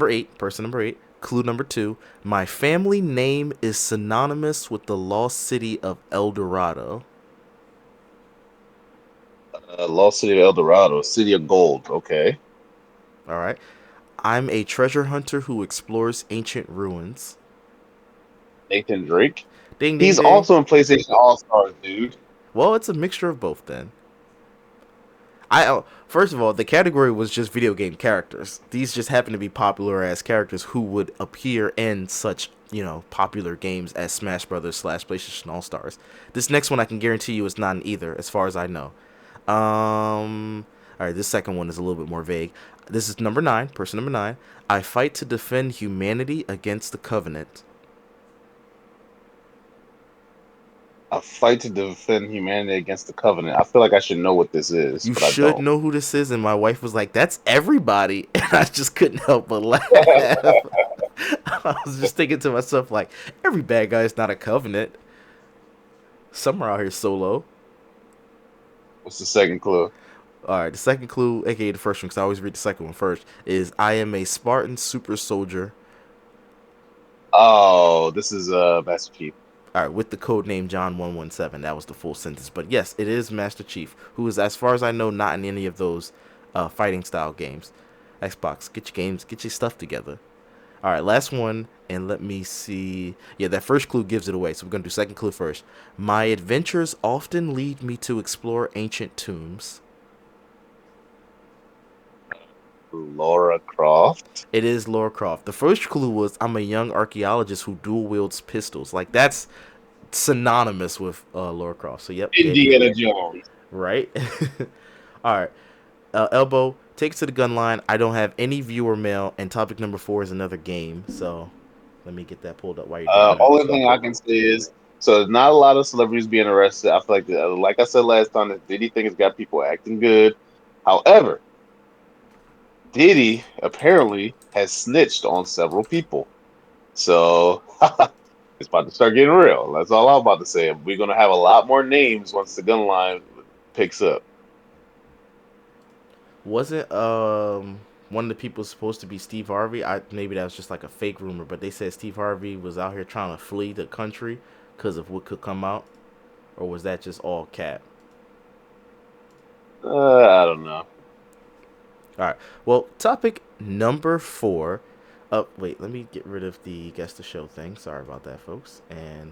8, person number 8. Clue number 2. My family name is synonymous with the lost city of El Dorado. Lost City of El Dorado. City of Gold. Okay. All right. I'm a treasure hunter who explores ancient ruins. Nathan Drake. Ding ding He's ding. also in PlayStation All Stars, dude. Well, it's a mixture of both then. First of all, the category was just video game characters. These just happen to be popular as characters who would appear in such popular games as Smash Brothers slash PlayStation All Stars. This next one I can guarantee you is not in either, as far as I know. All right, this second one is a little bit more vague. This is number 9, person number 9. I fight to defend humanity against the Covenant. A fight to defend humanity against the Covenant. I feel like I should know what this is, You but I should don't. know who this is, and my wife was like, "That's everybody," and I just couldn't help but laugh. I was just thinking to myself, like, every bad guy is not a Covenant. Some are out here solo. What's the second clue? All right, the second clue, aka the first one, because I always read the second one first, is I am a Spartan super soldier. Oh, this is Master Chief. All right, with the code name John 117. That was the full sentence. But yes, it is Master Chief, who is, as far as I know, not in any of those fighting style games. Xbox, get your games, get your stuff together. All right, last one, and let me see. Yeah, that first clue gives it away, so we're gonna do second clue first. My adventures often lead me to explore ancient tombs. Laura Croft. It is Lara Croft. The first clue was I'm a young archaeologist who dual wields pistols. Like that's synonymous with Lara Croft. So yep, gave you Indiana Jones. right. All right, Elbow, take it to the gun line. I don't have any viewer mail, and topic number 4 is another game. So let me get that pulled up while you're doing that. Only thing I can say is, so there's not a lot of celebrities being arrested. I feel like, like I said last time, the Diddy thing has got people acting good. However, Diddy apparently has snitched on several people. So it's about to start getting real. That's all I'm about to say. We're going to have a lot more names once the gun line picks up. Wasn't one of the people supposed to be Steve Harvey? I maybe that was just like a fake rumor, but they said Steve Harvey was out here trying to flee the country because of what could come out, or was that just all cap? I don't know. All right. Well, topic number 4. Wait, let me get rid of the guest to show thing. Sorry about that, folks, and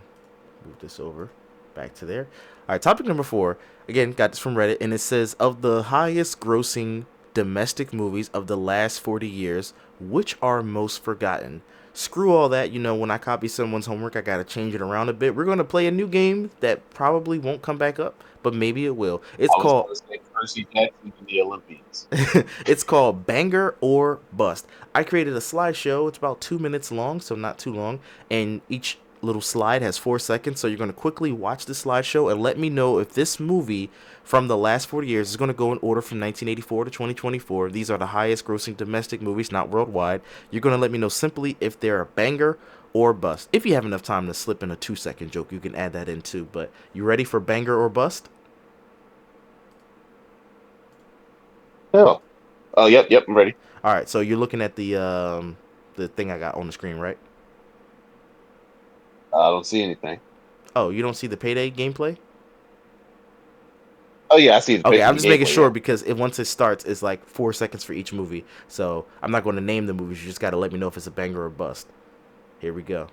move this over back to there. All right, topic number 4. Again, got this from Reddit, and it says of the highest grossing domestic movies of the last 40 years, which are most forgotten? Screw all that. When I copy someone's homework, I gotta change it around a bit. We're gonna play a new game that probably won't come back up, but maybe it will. It's I was called going to say Percy Jackson in the Olympians. it's called Banger or Bust. I created a slideshow. It's about 2 minutes long, so not too long. And each little slide has 4 seconds. So you're going to quickly watch the slideshow and let me know if this movie from the last 40 years is going to go in order from 1984 to 2024. These are the highest grossing domestic movies, not worldwide. You're going to let me know simply if they're a banger or bust. If you have enough time to slip in a 2 second joke, you can add that in too. But you ready for banger or bust? Hell. Oh, yep, I'm ready. All right, so you're looking at the thing I got on the screen, right? I don't see anything. Oh, you don't see the Payday gameplay? Oh, yeah, I see the Okay, I'm the just making gameplay, yeah. sure because once it starts, it's like 4 seconds for each movie. So I'm not going to name the movies. You just got to let me know if it's a banger or bust. Here we go.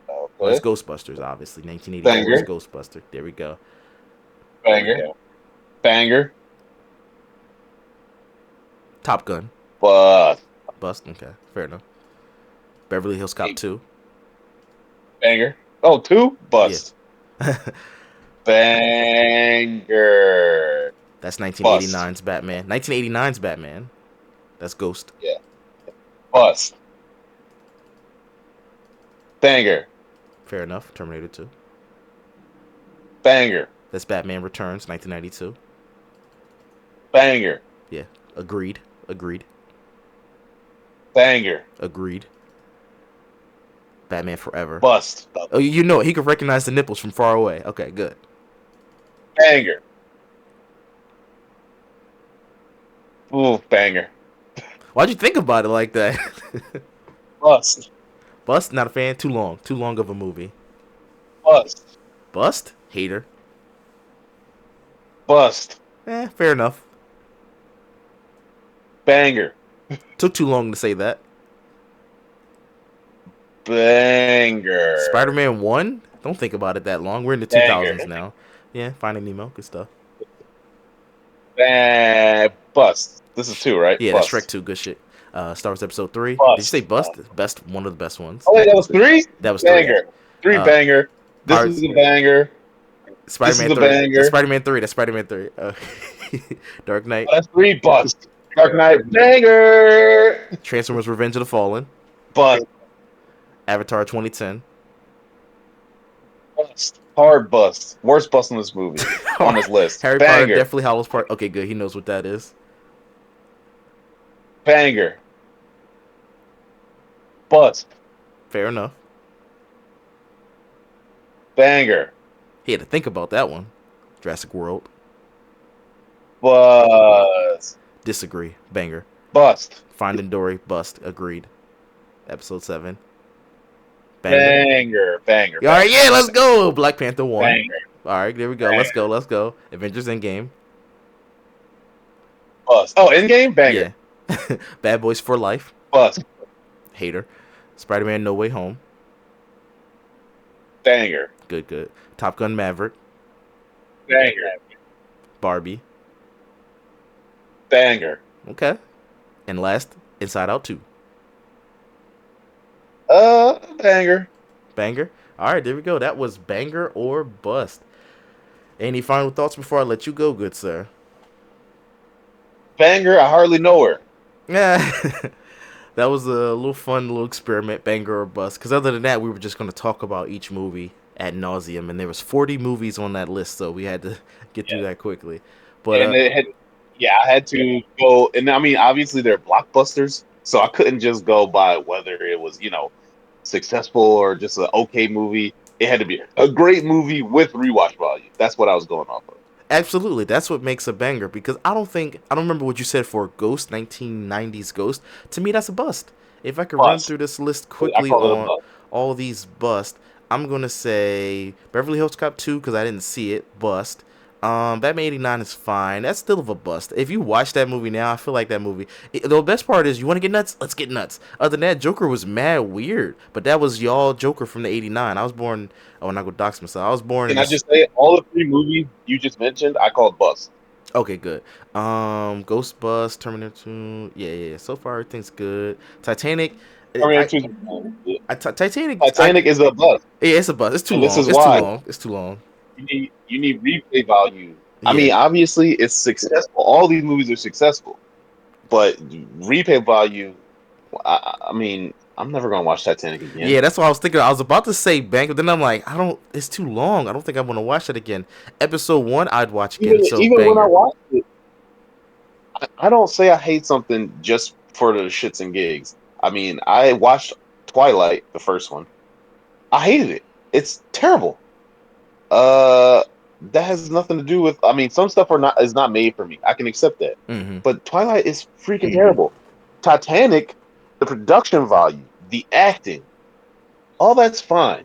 Well, it's Okay. Ghostbusters, obviously. 1984's Banger, Ghostbuster. There we go. banger, banger, Top Gun. but Bust. Okay, fair enough. Beverly Hills Cop 2. banger. Oh, two? Yeah. Bust. Banger. That's Bust. 1989's Batman. 1989's Batman. That's Ghost. Yeah. Bust. Banger. Fair enough. Terminator 2. Banger. That's Batman Returns, 1992. Banger. Yeah. Agreed. Agreed. Banger. Agreed. Batman Forever. Bust. Oh, you know it. He could recognize the nipples from far away. Okay, good. Banger. Ooh, banger. Why'd you think about it like that? Bust. Bust, not a fan. Too long. Too long of a movie. Bust. Bust, hater. Bust. Fair enough. Banger. Took too long to say that. Banger. Spider-Man 1? Don't think about it that long. We're in the Banger. 2000s now. Yeah, Finding Nemo. Good stuff. Bust. This is two, right? Yeah, that's Shrek Bust. 2. Good shit. Star Wars Episode 3. Did you say Bust. bust? Best, one of the best ones. Oh wait, that was three. That was 3. Banger. Three Uh, banger. This is Pirates, a banger. This is Spider-Man a 3. That's banger. Spider-Man 3. That's Spider-Man 3. Dark Knight. Oh, that's three. Bust. Dark Knight. Banger. Transformers Revenge of the Fallen. Bust. Avatar 2010. Bust. Hard bust. Worst bust in this movie. On this list. Harry Potter Banger. Deathly Hallows Part. Okay, good. He knows what that is. Banger. Bust. Fair enough. Banger. He had to think about that one. Jurassic World. Bust. Disagree. Banger. Bust. Finding Dory. Bust. Agreed. Episode 7. Banger. Banger. Banger. All right, yeah, let's go. Black Panther 1. Banger. All right, there we go. Banger. Let's go. Let's go. Avengers Endgame. Bust. Oh, Endgame. Banger. Yeah. Bad Boys for Life. Bust. Hater. Spider-Man No Way Home. Banger. Good, good. Top Gun Maverick. Banger. Barbie. Banger. Okay. And last, Inside Out 2. Banger. Banger. All right, there we go. That was banger or bust. Any final thoughts before I let you go, good sir? Banger. I hardly know her. Yeah. That was a little fun little experiment, banger or bust. Because other than that, we were just going to talk about each movie ad nauseum, and there was 40 movies on that list, so we had to get through that quickly. But And it had, yeah, I had to go. And I mean, obviously they're blockbusters, so I couldn't just go by whether it was, successful or just an okay movie. It had to be a great movie with rewatch value. That's what I was going off of. absolutely, that's what makes a banger. Because I don't remember what you said for Ghost, 1990s Ghost. To me, that's a bust. If I could run Bust. through this list I quickly call it a on bust. all these bust, I'm gonna say Beverly Hills Cop 2 because I didn't see it. Bust. Batman 89 is fine. That's still of a bust. If you watch that movie now, I feel like that movie. The best part is you want to get nuts. Let's get nuts. Other than that, Joker was mad weird, but that was y'all Joker from the '89. I was born. Oh, I'm not gonna dox myself. I was born in Can I this. just say all the three movies you just mentioned, I call bust. Okay, good. Ghost Bus, Terminator 2. Yeah, yeah. So far, everything's good. Titanic. Terminator 2. Titanic. Titanic is a bust, Yeah, it's a bus. It's too and this long. is It's too why long. It's too long. you need replay value. I Yeah. mean, obviously it's successful. All these movies are successful, but replay value. I mean, I'm never gonna watch Titanic again. Yeah, that's what I was thinking. I was about to say Bank, but then I'm like, I don't. It's too long. I don't think I want to watch it again. Episode 1, I'd watch Even again. So even when I banger. watch it, I don't say I hate something just for the shits and gigs. I mean, I watched Twilight, the first one. I hated it. It's terrible. Uh, that has nothing to do with. I mean, some stuff are not is not made for me. I can accept that, Hmm. but Twilight is freaking terrible. Titanic, the production value, the acting, all that's fine,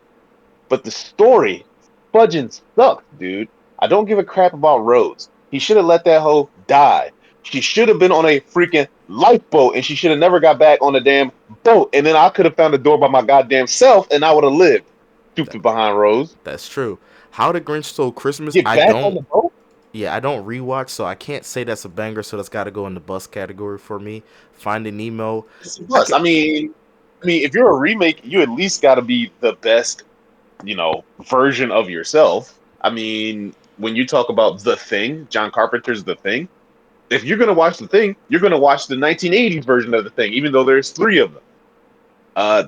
but the story, fudging sucks, dude. I don't give a crap about Rose. He should have let that hoe die. She should have been on a freaking lifeboat, and she should have never got back on the damn boat. And then I could have found the door by my goddamn self, and I would have lived. That, Stupid behind Rose. that's true. How the Grinch Stole Christmas. Get I back on don't. the boat. Yeah, I don't rewatch, so I can't say that's a banger. So that's got to go in the bus category for me. Finding Nemo. I Plus, can. I mean, if you're a remake, you at least got to be the best, version of yourself. I mean, when you talk about The Thing, John Carpenter's The Thing, if you're gonna watch The Thing, you're gonna watch the 1980s version of The Thing, even though there's three of them.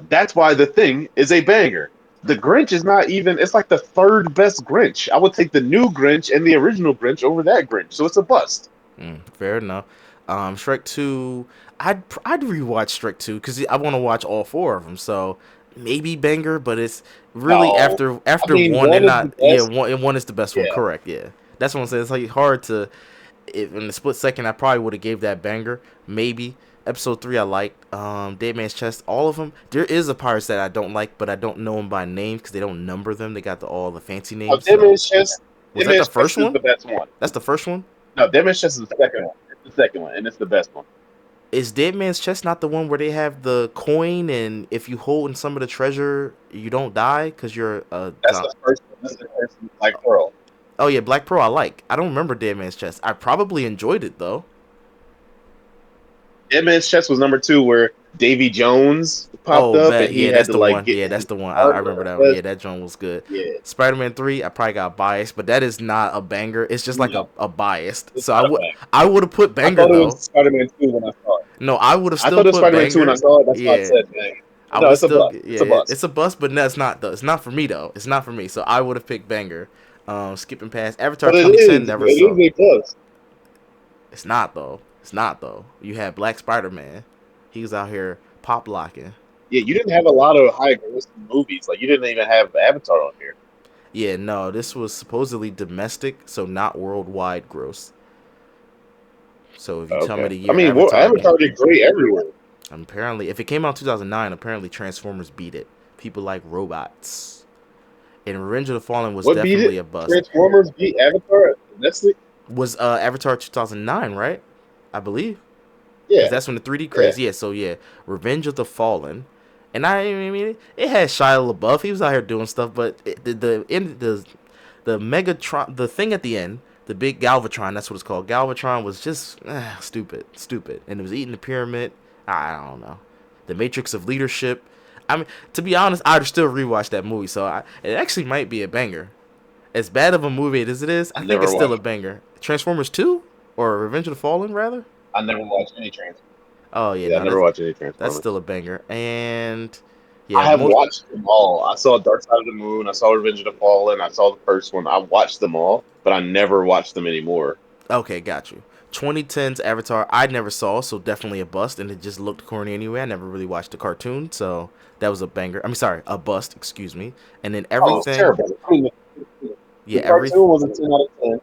That's why The Thing is a banger. The Grinch is not even. It's like the third best Grinch. I would take the new Grinch and the original Grinch over that Grinch. So it's a bust. Fair enough. Shrek 2. I'd rewatch Shrek 2 because I want to watch all four of them. So maybe banger, but it's really No, I after mean one. They're one is the not. Yeah, best. one is the best one. Yeah, Correct. Yeah, that's what I'm saying. It's like hard to. If in the split second, I probably would have gave that banger. Maybe episode 3 I liked. Dead Man's Chest. All of them. There is a pirates that I don't like, but I don't know them by name because they don't number them. They got all the fancy no, names. So Demon's Chest. was that the Demon's first Chest is one? the best one. That's the first one. No, Demon's Chest is the second one. It's the second one, and it's the best one. Is Dead Man's Chest not the one where they have the coin and if you hold in some of the treasure, you don't die because you're a That's the first one. This is the first one, like Pearl. Oh yeah, Black Pearl I like. I don't remember Dead Man's Chest. I probably enjoyed it though. Dead Man's Chest was number two, where Davy Jones popped Oh, up and bet. he Yeah, had that's to the like one. get Yeah, that's his the one. I remember armor. that one. Yeah, that joint was good. Yeah, Spider-Man 3, I probably got biased, but that is not a banger. It's just like no, a biased. it's So not a bang. I would have put I banger thought it was though. Spider-Man 2 when I saw it. No, I would have I still thought it was put Spider-Man 2 when I banger. saw it. That's why I Yeah. said bang. I No, would have it's a still bust. It's a yeah, bust. it's a bust, but that's not though. It's not for me though. It's not for me. So I would have picked banger. Skipping past Avatar But 2010 never it saw. is a bust. It's not though. It's not though. You had Black Spider-Man. He was out here pop locking. Yeah, you didn't have a lot of high grossing movies. Like you didn't even have Avatar on here. Yeah, no, this was supposedly domestic, so not worldwide gross. So if you tell me Okay. the I year mean, Avatar Avatar came, did great everywhere. apparently if it came out in 2009, apparently Transformers beat it. People like robots. And Revenge of the Fallen was What beat definitely it? a bust. Transformers beat Avatar domestic? Was Avatar 2009, right? I believe. Because Yeah, that's when the 3D yeah. craze. Yeah, so yeah, Revenge of the Fallen. And I mean, it had Shia LaBeouf. He was out here doing stuff, but the Megatron, the thing at the end, the big Galvatron, that's what it's called. Galvatron was just stupid, and it was eating the pyramid. I don't know, the Matrix of Leadership. I mean, to be honest, I'd still rewatch that movie. So it actually might be a banger. As bad of a movie as it is, I I think never it's still a watched. banger. Transformers 2 or Revenge of the Fallen, rather. I never watched any Transformers. Oh yeah, Yeah, I no, never watched any that's still Transformers. a banger. And I yeah, have watched them all. I saw Dark Side of the Moon. I saw Revenge of the Fallen. I saw the first one. I watched them all, but I never watched them anymore. okay, got you. 2010's Avatar, I never saw, so definitely a bust, and it just looked corny anyway. I never really watched the cartoon, so that was a banger. I mean, sorry, a bust, excuse me. And then Oh, it was everything, terrible. I mean, yeah, the cartoon was a 10 out of 10,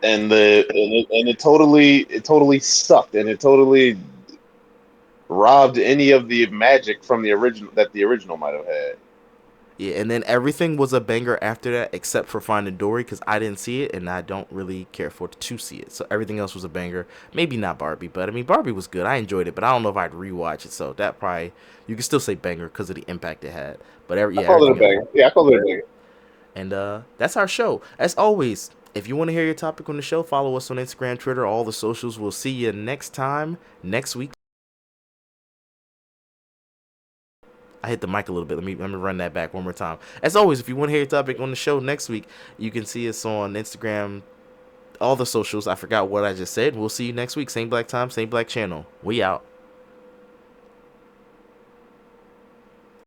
and it totally sucked, and it totally robbed any of the magic from the original that the original might have had. yeah, and then everything was a banger after that, except for Finding Dory, because I didn't see it, and I don't really care for it to see it. So everything else was a banger. Maybe not Barbie, but I mean Barbie was good. I enjoyed it, but I don't know if I'd rewatch it. So that probably you can still say banger because of the impact it had. But I yeah, call it a everything else. banger. Yeah, I call it a banger. And that's our show. As always, if you want to hear your topic on the show, follow us on Instagram, Twitter, all the socials. We'll see you next time, next week. I hit the mic a little bit. Let me run that back one more time. As always, if you want to hear your topic on the show next week, you can see us on Instagram, all the socials. I forgot what I just said. We'll see you next week. Same black time, same black channel. We out.